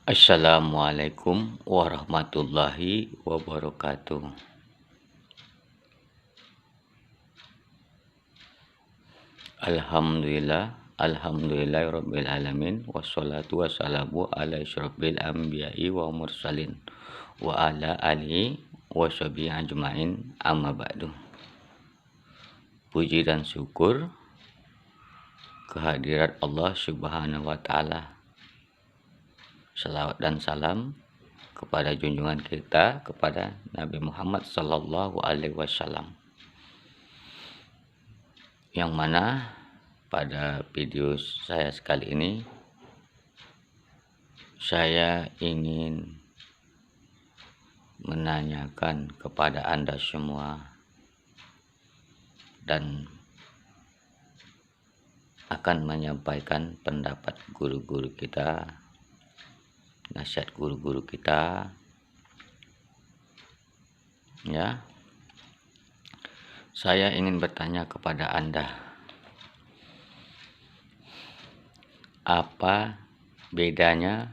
Assalamualaikum warahmatullahi wabarakatuh. Alhamdulillahirabbil alamin wassalatu wassalamu ala asyrofil anbiya'i wa mursalin wa ala alihi washabihi ajmain amma ba'du. Puji dan syukur kehadirat Allah Subhanahu wa taala. Salawat dan salam kepada junjungan kita, kepada Nabi Muhammad sallallahu alaihi wasallam. Yang mana pada video saya sekali ini saya ingin menanyakan kepada Anda semua dan akan menyampaikan pendapat guru-guru kita, nasihat guru-guru kita, ya. Saya ingin bertanya kepada Anda, apa bedanya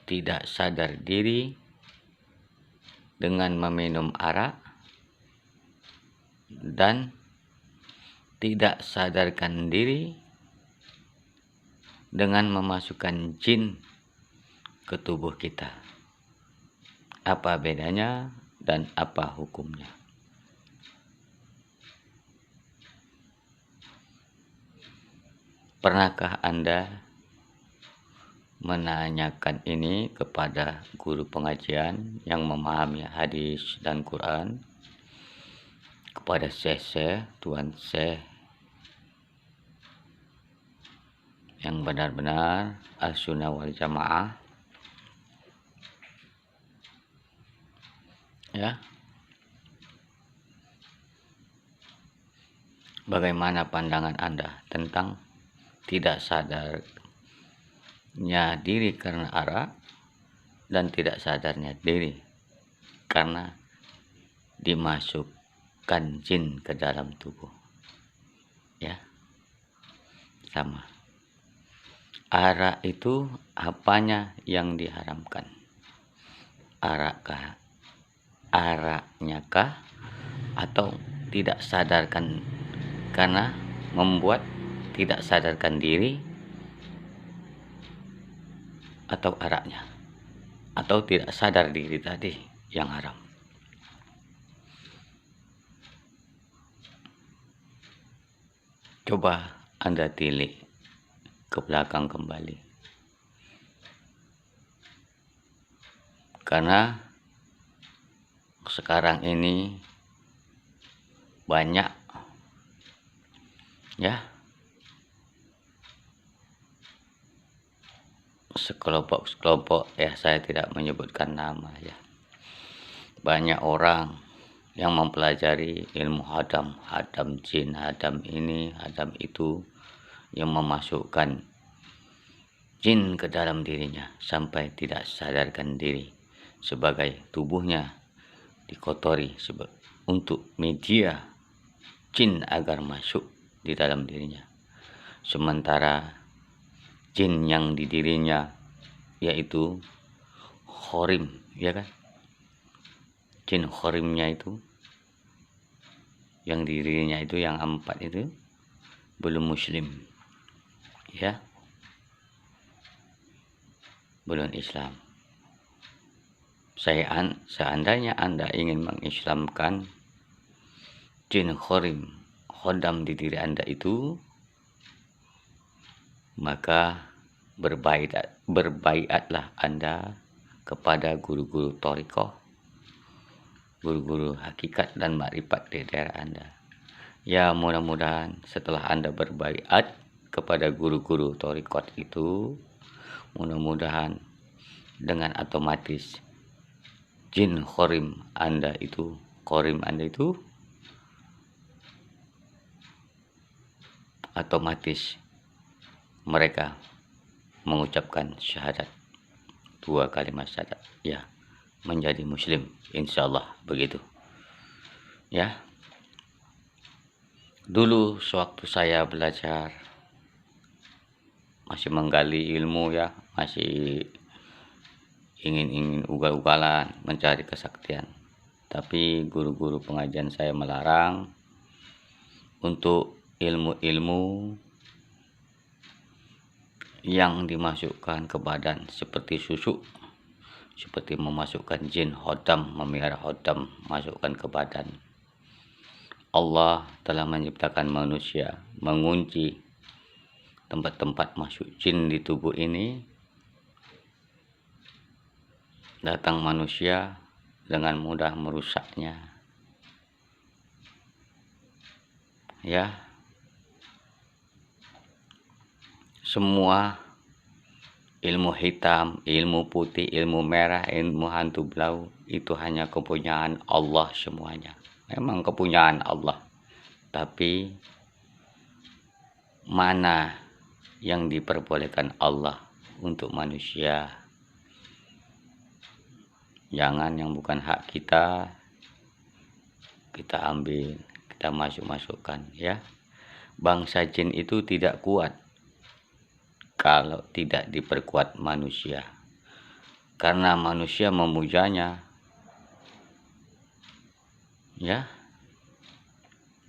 tidak sadar diri dengan meminum arak dan tidak sadarkan diri dengan memasukkan jin ke tubuh kita? Apa bedanya dan apa hukumnya? Pernahkah Anda menanyakan ini kepada guru pengajian yang memahami hadis dan Quran, kepada syekh-syekh, tuan syekh yang benar-benar al-sunnah wal jamaah, ya? Bagaimana pandangan Anda tentang tidak sadarnya diri karena arak dan tidak sadarnya diri karena dimasukkan jin ke dalam tubuh? Ya, sama. Arak itu apanya yang diharamkan? Arakkah? Araknya kah? Atau tidak sadarkan karena membuat tidak sadarkan diri, atau araknya, atau tidak sadar diri tadi yang haram? Coba Anda tilik ke belakang kembali, karena sekarang ini banyak, ya, sekelompok, ya, saya tidak menyebutkan nama, ya, banyak orang yang mempelajari ilmu hadam jin, hadam ini, hadam itu, yang memasukkan jin ke dalam dirinya sampai tidak sadarkan diri, sebagai tubuhnya dikotori untuk media jin agar masuk di dalam dirinya. Sementara jin yang di dirinya yaitu khorim, ya kan? Jin khorimnya itu, yang di dirinya itu, yang 4 itu belum muslim, ya, belum Islam. Seandainya Anda ingin mengislamkan jin khorim, khodam di diri Anda itu, maka berbaiatlah Anda kepada guru-guru thariqah, guru-guru hakikat dan makrifat di daerah Anda. Ya, mudah-mudahan setelah Anda berbaiat kepada guru-guru thariqat itu, mudah-mudahan dengan otomatis jin khorim Anda itu, otomatis mereka mengucapkan syahadat, 2 kalimat syahadat, ya, menjadi muslim, insyaallah begitu, ya. Dulu sewaktu saya belajar, masih menggali ilmu, ya, masih ingin ugal-ugalan mencari kesaktian. Tapi guru-guru pengajian saya melarang untuk ilmu-ilmu yang dimasukkan ke badan seperti susu, seperti memasukkan jin hodam, memelihara hodam, masukkan ke badan. Allah telah menciptakan manusia, mengunci tempat-tempat masuk jin di tubuh ini. Datang manusia dengan mudah merusaknya. Ya, semua ilmu hitam, ilmu putih, ilmu merah, ilmu hantu belau itu hanya kepunyaan Allah semuanya. Memang kepunyaan Allah. Tapi mana yang diperbolehkan Allah untuk manusia? Jangan yang bukan hak kita ambil, kita masukkan ya. Bangsa jin itu tidak kuat kalau tidak diperkuat manusia, karena manusia memujanya ya,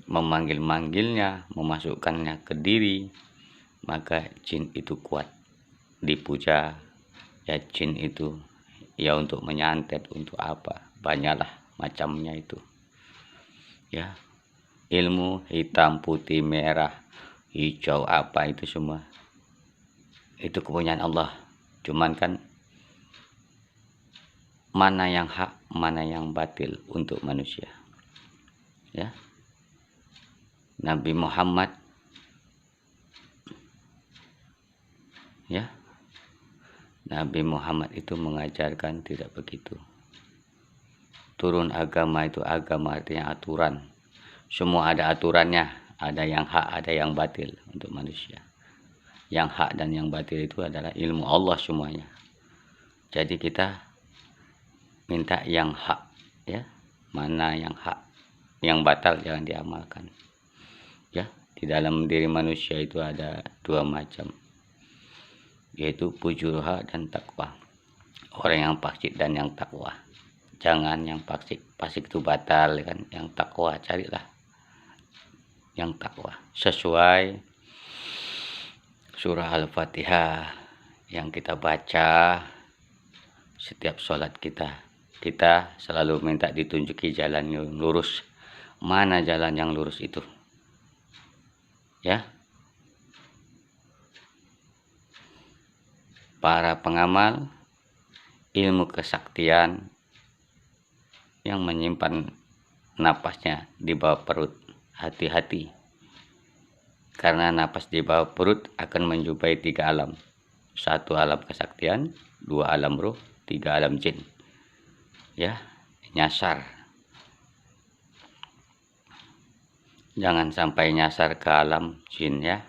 memanggil-manggilnya, memasukkannya ke diri, maka jin itu kuat dipuja. Ya, jin itu ya untuk menyantet, untuk apa, banyaklah macamnya itu ya. Ilmu hitam, putih, merah, hijau, apa itu semua itu kepunyaan Allah. Cuman kan mana yang hak, mana yang batil untuk manusia ya. Nabi Muhammad ya, Nabi Muhammad itu mengajarkan tidak begitu. Turun agama itu, agama artinya aturan. Semua ada aturannya, ada yang hak, ada yang batil untuk manusia. Yang hak dan yang batil itu adalah ilmu Allah semuanya. Jadi kita minta yang hak ya, mana yang hak, yang batal jangan diamalkan ya. Di dalam diri manusia itu ada dua macam, yaitu fujuruha dan takwa. Orang yang fasik dan yang takwa. Jangan yang fasik, fasik itu batal kan. Yang takwa carilah yang takwa sesuai surah Al-Fatihah yang kita baca setiap sholat kita. Kita selalu minta ditunjuki jalan yang lurus. Mana jalan yang lurus itu ya. Para pengamal ilmu kesaktian yang menyimpan napasnya di bawah perut, hati-hati, karena napas di bawah perut akan menjumpai 3 alam. 1 alam kesaktian, 2 alam roh, 3 alam jin ya. Nyasar, jangan sampai nyasar ke alam jin ya.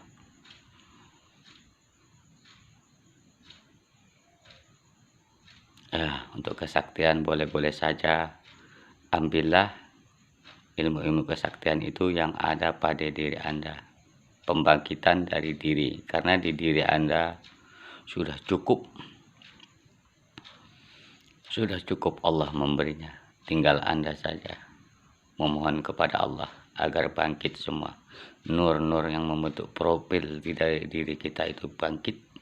Untuk kesaktian boleh-boleh saja, ambillah ilmu-ilmu kesaktian itu yang ada pada diri Anda, pembangkitan dari diri, karena di diri Anda sudah cukup Allah memberinya. Tinggal Anda saja memohon kepada Allah agar bangkit semua nur-nur yang membentuk profil di diri kita itu bangkit.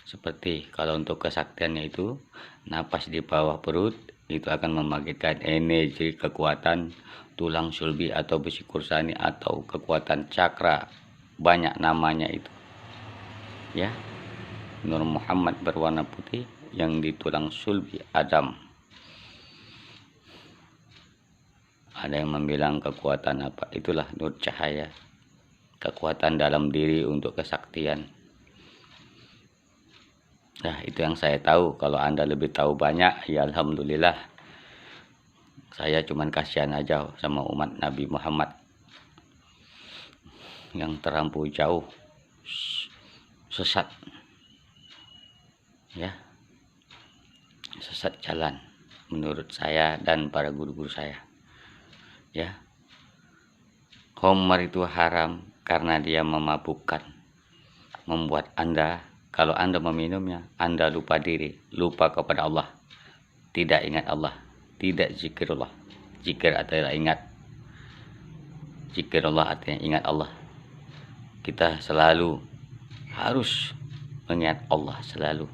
Seperti kalau untuk kesaktiannya itu napas di bawah perut itu akan membangkitkan energi, kekuatan tulang sulbi atau besi kursani atau kekuatan cakra, banyak namanya itu ya. Nur Muhammad berwarna putih yang di tulang sulbi Adam. Ada yang membilang kekuatan apa, itulah nur cahaya, kekuatan dalam diri untuk kesaktian. Nah, itu yang saya tahu. Kalau Anda lebih tahu banyak, ya alhamdulillah. Saya cuman kasihan aja sama umat Nabi Muhammad yang terlampau jauh sesat ya, sesat jalan menurut saya dan para guru-guru saya ya. Khamar itu haram karena dia memabukkan, membuat Anda Kalau Anda meminumnya, Anda lupa diri, lupa kepada Allah, tidak ingat Allah, tidak zikirullah. Zikir adalah ingat, zikirullah artinya ingat Allah. Kita selalu harus mengingat Allah selalu,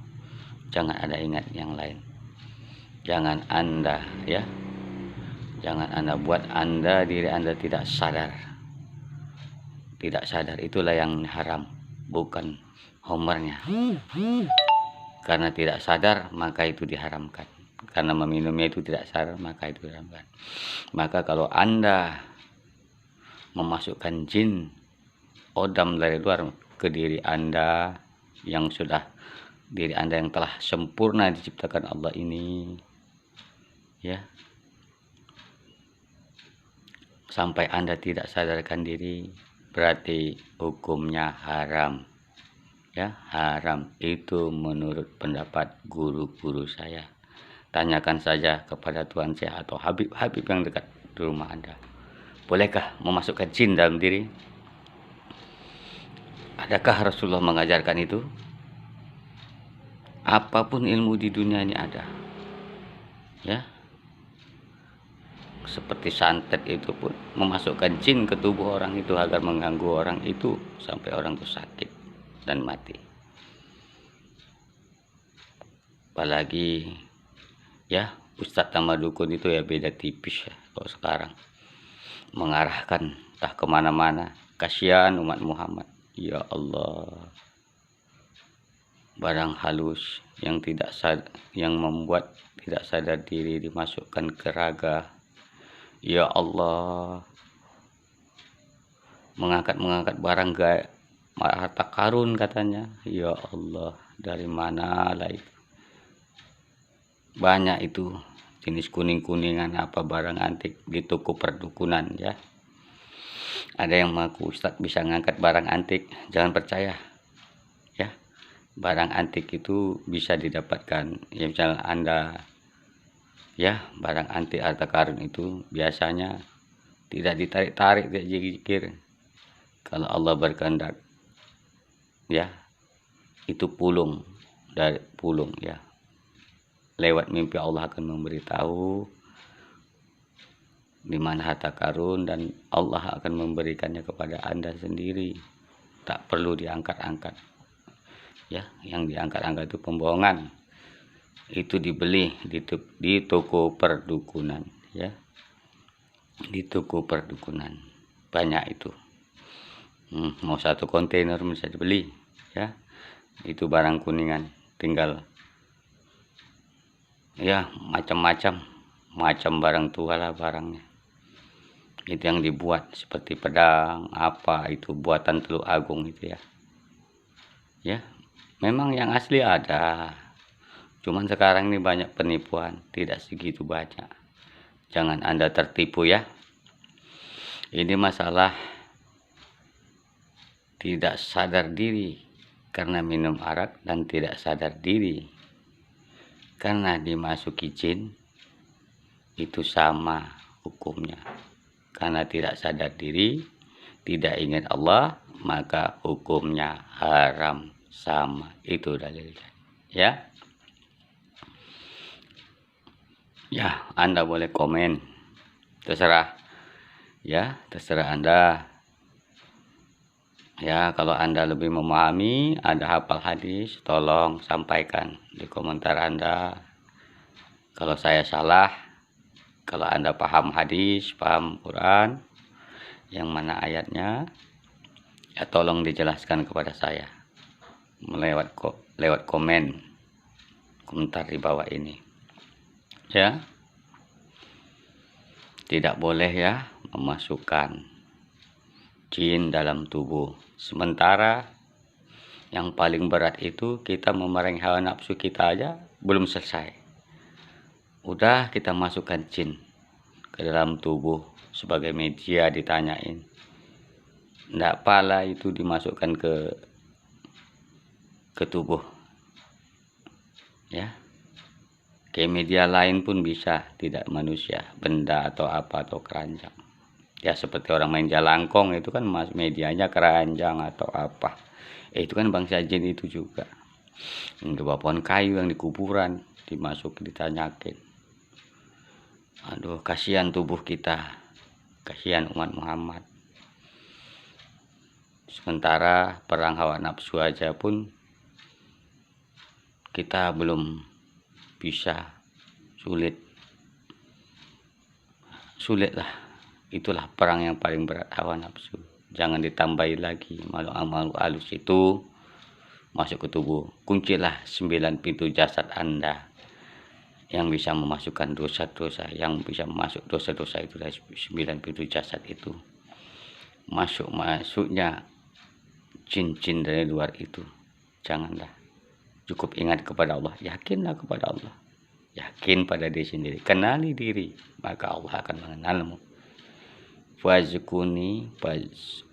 jangan ada ingat yang lain. Jangan Anda jangan Anda buat diri Anda tidak sadar. Tidak sadar itulah yang haram, bukan homernya. Karena tidak sadar maka itu diharamkan. Karena meminumnya itu tidak sadar maka itu diharamkan. Maka kalau Anda memasukkan jin odam dari luar ke diri Anda yang sudah diri Anda yang telah sempurna diciptakan Allah ini, ya, sampai Anda tidak sadarkan diri, berarti hukumnya haram. Ya, haram itu menurut pendapat guru-guru saya. Tanyakan saja kepada Tuhan saya atau Habib-Habib yang dekat di rumah Anda. Bolehkah memasukkan jin dalam diri? Adakah Rasulullah mengajarkan itu? Apapun ilmu di dunia ini ada. Ya. Seperti santet itu pun memasukkan jin ke tubuh orang itu agar mengganggu orang itu sampai orang itu sakit dan mati. Apalagi ya Ustadz sama dukun itu ya beda tipis ya. Kalau sekarang mengarahkan entah kemana-mana, kasihan umat Muhammad. Ya Allah, barang halus yang tidak sadar, yang membuat tidak sadar diri dimasukkan ke raga. Ya Allah, mengangkat barang gaib, harta karun katanya. Ya Allah, dari mana lagi? Banyak itu jenis kuning-kuningan apa barang antik di toko perdukunan ya. Ada yang mengaku Ustadz bisa ngangkat barang antik, jangan percaya ya. Barang antik itu bisa didapatkan ya, misalnya Anda ya, barang antik harta karun itu biasanya tidak ditarik-tarik, tidak dikikir. Kalau Allah berkehendak ya, itu pulung dari pulung ya. Lewat mimpi Allah akan memberitahu di mana harta karun dan Allah akan memberikannya kepada Anda sendiri. Tak perlu diangkat-angkat. Ya, yang diangkat-angkat itu pembohongan. Itu dibeli di toko perdukunan ya. Di toko perdukunan banyak itu. Mau satu kontainer bisa dibeli ya. Itu barang kuningan, tinggal ya macam barang tua lah barangnya. Itu yang dibuat seperti pedang apa itu buatan Teluk Agung itu ya. Ya, memang yang asli ada. Cuman sekarang ini banyak penipuan, tidak segitu banyak. Jangan Anda tertipu ya. Ini masalah tidak sadar diri karena minum arak dan tidak sadar diri karena dimasuki jin, itu sama hukumnya. Karena tidak sadar diri, tidak ingat Allah, maka hukumnya haram sama. Itu dalilnya ya. Ya, Anda boleh komen, terserah ya, terserah Anda ya. Kalau Anda lebih memahami, Anda hafal hadis, tolong sampaikan di komentar Anda. Kalau saya salah, kalau Anda paham hadis, paham Quran, yang mana ayatnya, ya tolong dijelaskan kepada saya lewat komentar di bawah ini ya. Tidak boleh ya memasukkan jin dalam tubuh. Sementara yang paling berat itu kita memerangi hawa nafsu kita aja belum selesai, udah kita masukkan jin ke dalam tubuh sebagai media ditanyain. Nggak pala itu dimasukkan ke tubuh ya. Ke media lain pun bisa, tidak manusia, benda atau apa atau keranjang. Ya seperti orang main jalangkong itu kan medianya keranjang atau apa. Itu kan bangsa jin itu juga. di bawah pohon kayu, yang di kuburan, dimasukin, ditanyakin. Aduh, kasihan tubuh kita, kasihan umat Muhammad. Sementara perang hawa nafsu aja pun kita belum bisa, sulit lah. Itulah perang yang paling berat, hawa nafsu. Jangan ditambahi lagi makhluk halus itu masuk ke tubuh. Kuncilah 9 pintu jasad Anda yang bisa memasukkan dosa-dosa, yang bisa masuk dosa-dosa itu dari 9 pintu jasad itu. Masuknya jin-jin dari luar itu janganlah. Cukup ingat kepada Allah, yakinlah kepada Allah, yakin pada diri sendiri, kenali diri, maka Allah akan mengenalmu. Fazkurni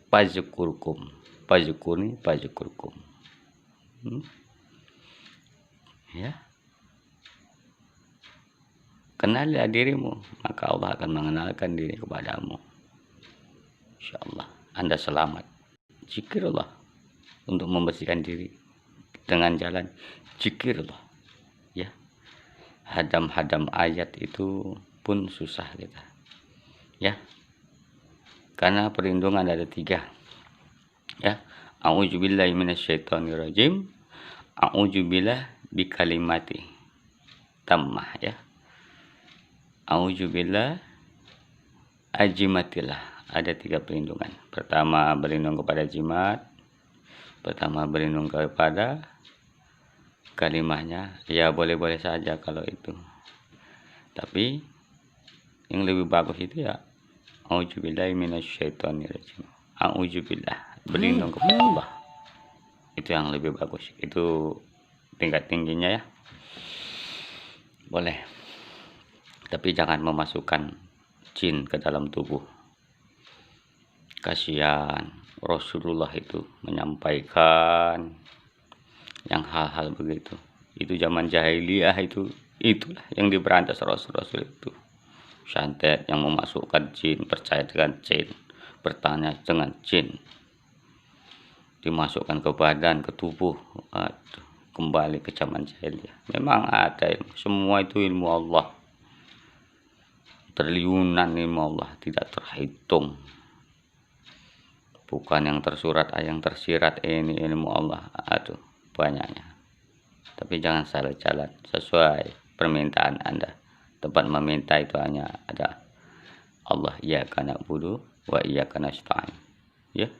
fazkurkum, fazkurni fazkurkum. Ya, kenalilah dirimu, maka Allah akan mengenalkan diri kepadamu. Insyaallah Anda selamat. Zikirullah untuk membersihkan diri dengan jalan zikirullah. Ya, hadam-hadam ayat itu pun susah kita. Ya, karena perlindungan ada 3. Ya, a'udzubillahi minasyaitonirrajim, a'udzubillah bikalimati tammah. Ya, a'udzubillah ajimatillah. Ada 3 perlindungan. Pertama, berlindung kepada jimat. Pertama, berlindung kepada kalimahnya. Ya, boleh-boleh saja kalau itu. Tapi yang lebih bagus itu ya a'udzubillahi minasyaitonirrajim. A'udzubillah, berlindung kepada Allah. Itu yang lebih bagus. Itu tingkat tingginya ya. Boleh. Tapi jangan memasukkan jin ke dalam tubuh. Kasihan Rasulullah itu menyampaikan yang hal-hal begitu. Itu zaman jahiliyah, itulah yang diberantas Rasul itu. Santet yang memasukkan jin, percaya dengan jin, bertanya dengan jin, dimasukkan ke badan, ke tubuh. Aduh, kembali ke zaman jahiliyah. Memang ada semua itu ilmu Allah, triliunan ilmu Allah tidak terhitung. Bukan yang tersurat, yang tersirat, ini ilmu Allah. Aduh, banyaknya. Tapi jangan salah jalan, sesuai permintaan Anda. Tempat meminta itu hanya ada Allah, iyyaka na'budu wa iyyaka nasta'in. Ya,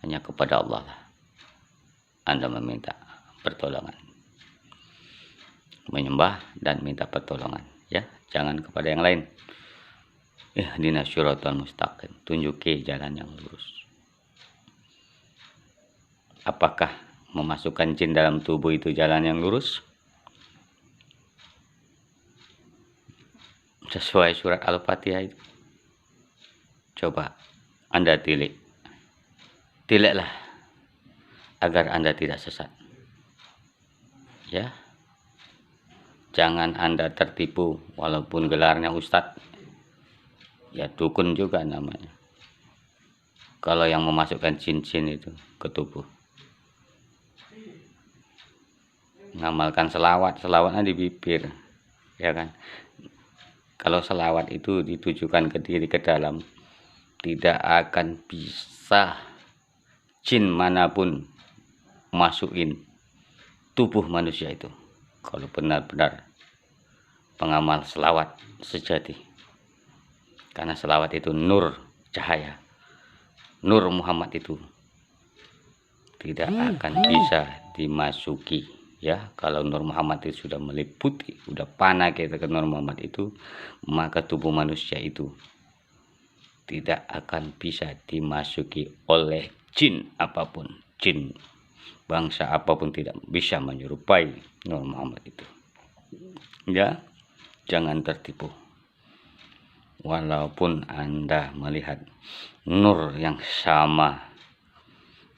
hanya kepada Allah lah Anda meminta pertolongan, menyembah dan minta pertolongan. Ya, jangan kepada yang lain. Ihdinas syiratal mustaqim, tunjuki jalan yang lurus. Apakah memasukkan jin dalam tubuh itu jalan yang lurus? Sesuai surat Al-Fatihah itu. Coba Anda tileklah agar Anda tidak sesat. Ya, jangan Anda tertipu walaupun gelarnya ustadz. Ya, dukun juga namanya. Kalau yang memasukkan jin-jin itu ke tubuh, ngamalkan selawatnya di bibir, ya kan? Kalau selawat itu ditujukan ke diri, ke dalam, tidak akan bisa jin manapun masukin tubuh manusia itu. Kalau benar-benar pengamal selawat sejati, karena selawat itu nur, cahaya, nur Muhammad itu tidak akan bisa dimasuki. Ya, kalau Nur Muhammad itu sudah meliputi, sudah panah kita ke Nur Muhammad itu, maka tubuh manusia itu tidak akan bisa dimasuki oleh jin apapun. Jin bangsa apapun tidak bisa menyerupai Nur Muhammad itu. Ya, jangan tertipu. Walaupun Anda melihat nur yang sama,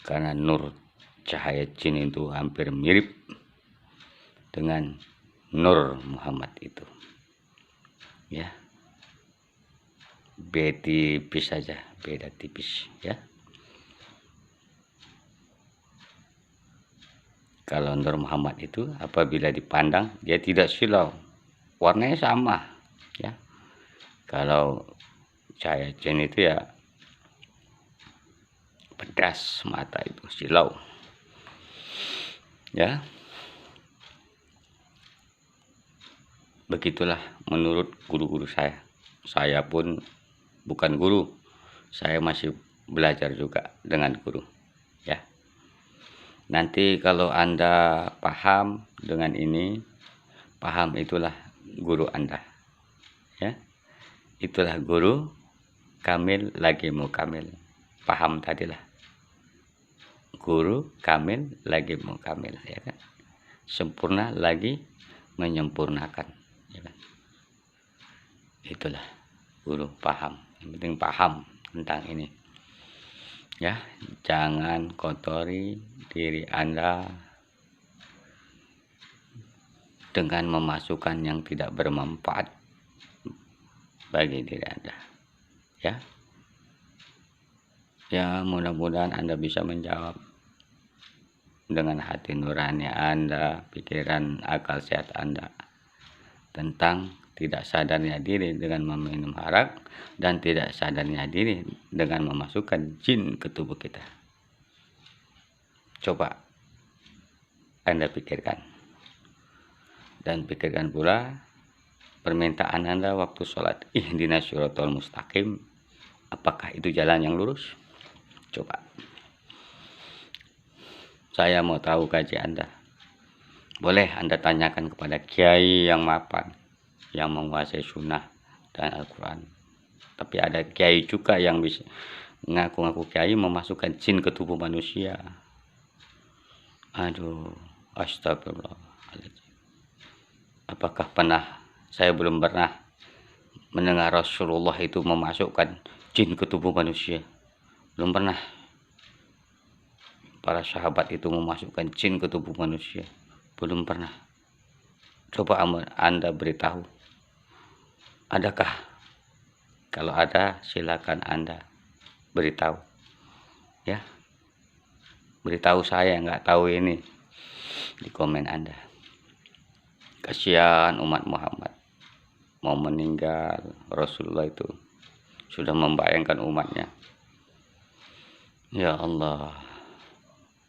karena nur cahaya jin itu hampir mirip dengan Nur Muhammad itu. Ya, beda tipis saja, beda tipis ya. Kalau Nur Muhammad itu apabila dipandang dia tidak silau, warnanya sama ya. Kalau cahaya jin itu ya pedas mata, itu silau ya. Begitulah menurut guru-guru saya. Saya pun bukan guru, saya masih belajar juga dengan guru ya. Nanti kalau Anda paham dengan ini, paham itulah guru Anda ya. Itulah guru kamil lagi mukamil. Paham tadilah, guru kamil lagi mukamil ya kan. Sempurna lagi menyempurnakan ya kan. Itulah guru paham. Yang penting paham tentang ini ya. Jangan kotori diri Anda dengan memasukkan yang tidak bermanfaat bagi diri Anda ya. Ya, mudah-mudahan Anda bisa menjawab dengan hati nurani Anda, pikiran, akal sehat Anda tentang tidak sadarnya diri dengan meminum arak dan tidak sadarnya diri dengan memasukkan jin ke tubuh kita. Coba Anda pikirkan, dan pikirkan pula permintaan Anda waktu sholat, ihdinas siratal mustaqim, apakah itu jalan yang lurus? Coba, saya mau tahu gaji Anda. Boleh Anda tanyakan kepada kiai yang mapan, yang menguasai sunnah dan Al-Quran. Tapi ada kiai juga yang bisa ngaku-ngaku kiai memasukkan jin ke tubuh manusia. Aduh, astagfirullahaladzim. Apakah pernah? Saya belum pernah mendengar Rasulullah itu memasukkan jin ke tubuh manusia. Belum pernah. Para sahabat itu memasukkan jin ke tubuh manusia. Belum pernah. Coba Anda beritahu. Adakah? Kalau ada, silakan Anda beritahu. Ya. Beritahu saya, nggak tahu ini. Di komen Anda. Kasihan umat Muhammad. Mau meninggal, Rasulullah itu sudah membayangkan umatnya. Ya Allah,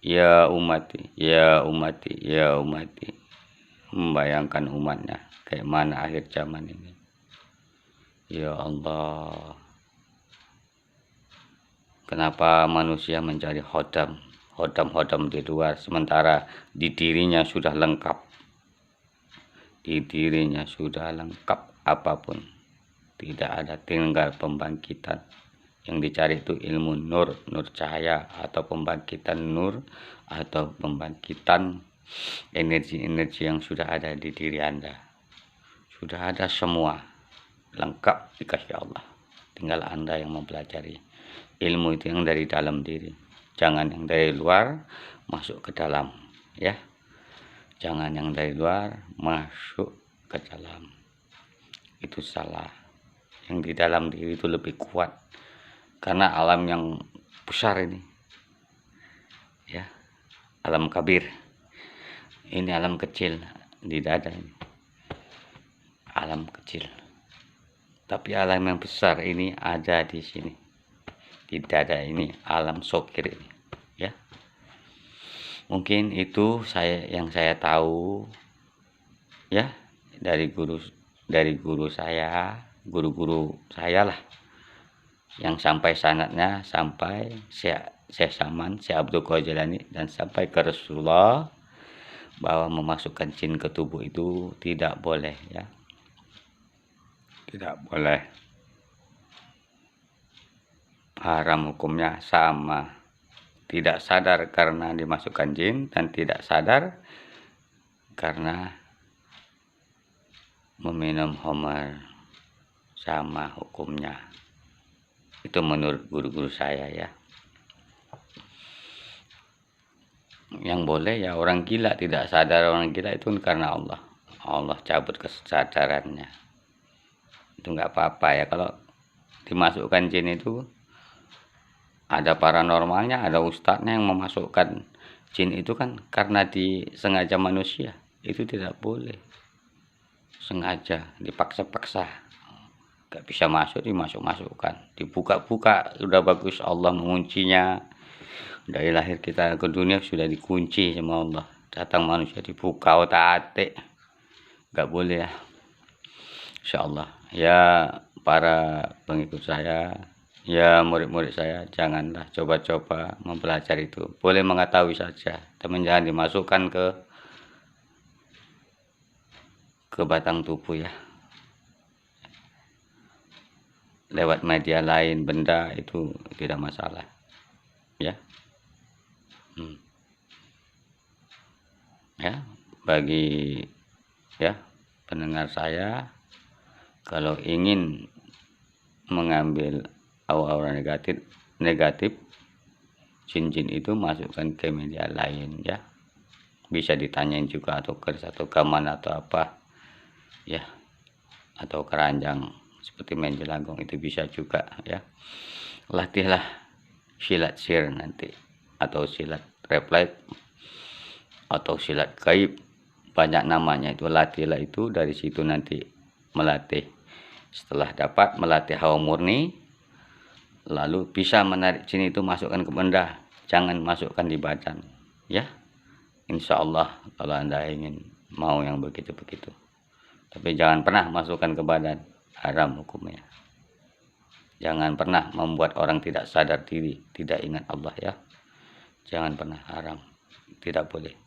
ya umati, ya umati, ya umati, membayangkan umatnya kayak mana akhir zaman ini. Ya Allah, kenapa manusia mencari hodam di luar, sementara di dirinya sudah lengkap, di dirinya sudah lengkap apapun, tidak ada, tinggal pembangkitan. Yang dicari itu ilmu nur cahaya, atau pembangkitan nur, atau pembangkitan energi-energi yang sudah ada di diri Anda. Sudah ada semua, lengkap dikasih Allah. Tinggal Anda yang mempelajari ilmu itu yang dari dalam diri. Jangan yang dari luar masuk ke dalam ya. Jangan yang dari luar masuk ke dalam. Itu salah. Yang di dalam diri itu lebih kuat. Karena alam yang besar ini ya, alam kabir, ini alam kecil di dada ini, alam kecil, tapi alam yang besar ini ada di sini, di dada ini, alam sokir ini ya. Mungkin itu yang saya tahu ya, dari guru saya, guru-guru saya lah, yang sampai sanadnya sampai Syekh Saman, Syekh Abdul Qadir Jailani, dan sampai ke Rasulullah, bahwa memasukkan jin ke tubuh itu tidak boleh ya. Tidak boleh. Haram hukumnya sama. Tidak sadar karena dimasukkan jin, dan tidak sadar karena meminum khamar, sama hukumnya. Itu menurut guru-guru saya ya. Yang boleh ya orang gila, tidak sadar. Orang gila itu karena Allah cabut kesadarannya. Itu nggak apa-apa ya. Kalau dimasukkan jin itu ada paranormalnya, ada ustadznya yang memasukkan Jin itu kan karena disengaja manusia, itu tidak boleh. Sengaja dipaksa-paksa, gak bisa masuk, dimasuk-masukkan, dibuka-buka, sudah bagus Allah menguncinya. Dari lahir kita ke dunia sudah dikunci sama Allah, datang manusia dibuka otak-atik, gak boleh ya. Insyaallah ya, para pengikut saya, ya murid-murid saya, janganlah coba-coba mempelajari itu. Boleh mengetahui saja, tapi jangan dimasukkan ke batang tubuh ya. Lewat media lain, benda itu tidak masalah ya. Ya, bagi ya pendengar saya, kalau ingin mengambil aura-aura negatif jin-jin itu, masukkan ke media lain ya. Bisa ditanyain juga, atau keris atau gaman atau apa ya, atau keranjang seperti main jelangkung, itu bisa juga ya. Latihlah silat sir nanti, atau silat refleks, atau silat gaib, banyak namanya itu. Latihlah itu, dari situ nanti melatih. Setelah dapat melatih hawa murni, lalu bisa menarik jin itu masukkan ke benda, jangan masukkan di badan ya. Insya Allah kalau Anda ingin mau yang begitu-begitu, tapi jangan pernah masukkan ke badan, haram hukumnya. Jangan pernah membuat orang tidak sadar diri, tidak ingat Allah ya. Jangan pernah, haram, tidak boleh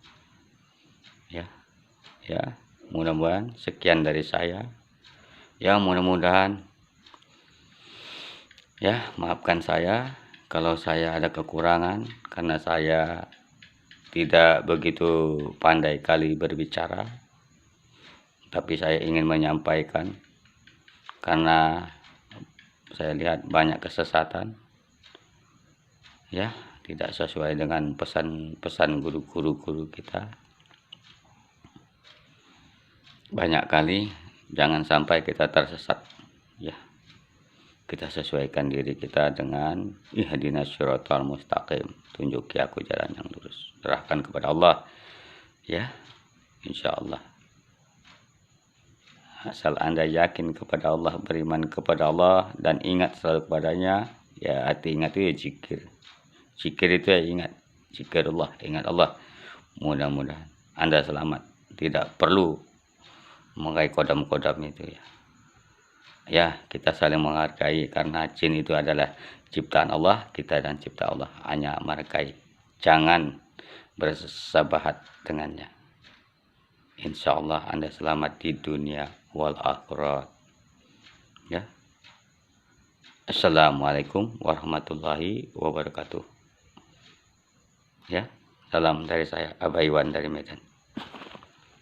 ya. Ya, mudah-mudahan sekian dari saya ya. Mudah-mudahan ya, maafkan saya kalau saya ada kekurangan, karena saya tidak begitu pandai kali berbicara, tapi saya ingin menyampaikan karena saya lihat banyak kesesatan ya, tidak sesuai dengan pesan-pesan guru-guru kita. Banyak kali, jangan sampai kita tersesat ya. Kita sesuaikan diri kita dengan ihdinas siratal mustaqim, tunjuki aku jalan yang lurus. Serahkan kepada Allah ya, insya Allah. Asal Anda yakin kepada Allah, beriman kepada Allah, dan ingat selalu kepadanya ya. Arti ingat itu ya zikir. Zikir itu ya ingat, zikirullah, ingat Allah. Mudah-mudahan Anda selamat, tidak perlu menghargai kodam-kodam itu ya. Ya, kita saling menghargai, karena jin itu adalah ciptaan Allah, kita dan cipta Allah, hanya menghargai, jangan bersahabat dengannya. Insya Allah Anda selamat di dunia wal akhirat ya. Assalamualaikum warahmatullahi wabarakatuh ya. Salam dari saya, Abah Iwan dari Medan.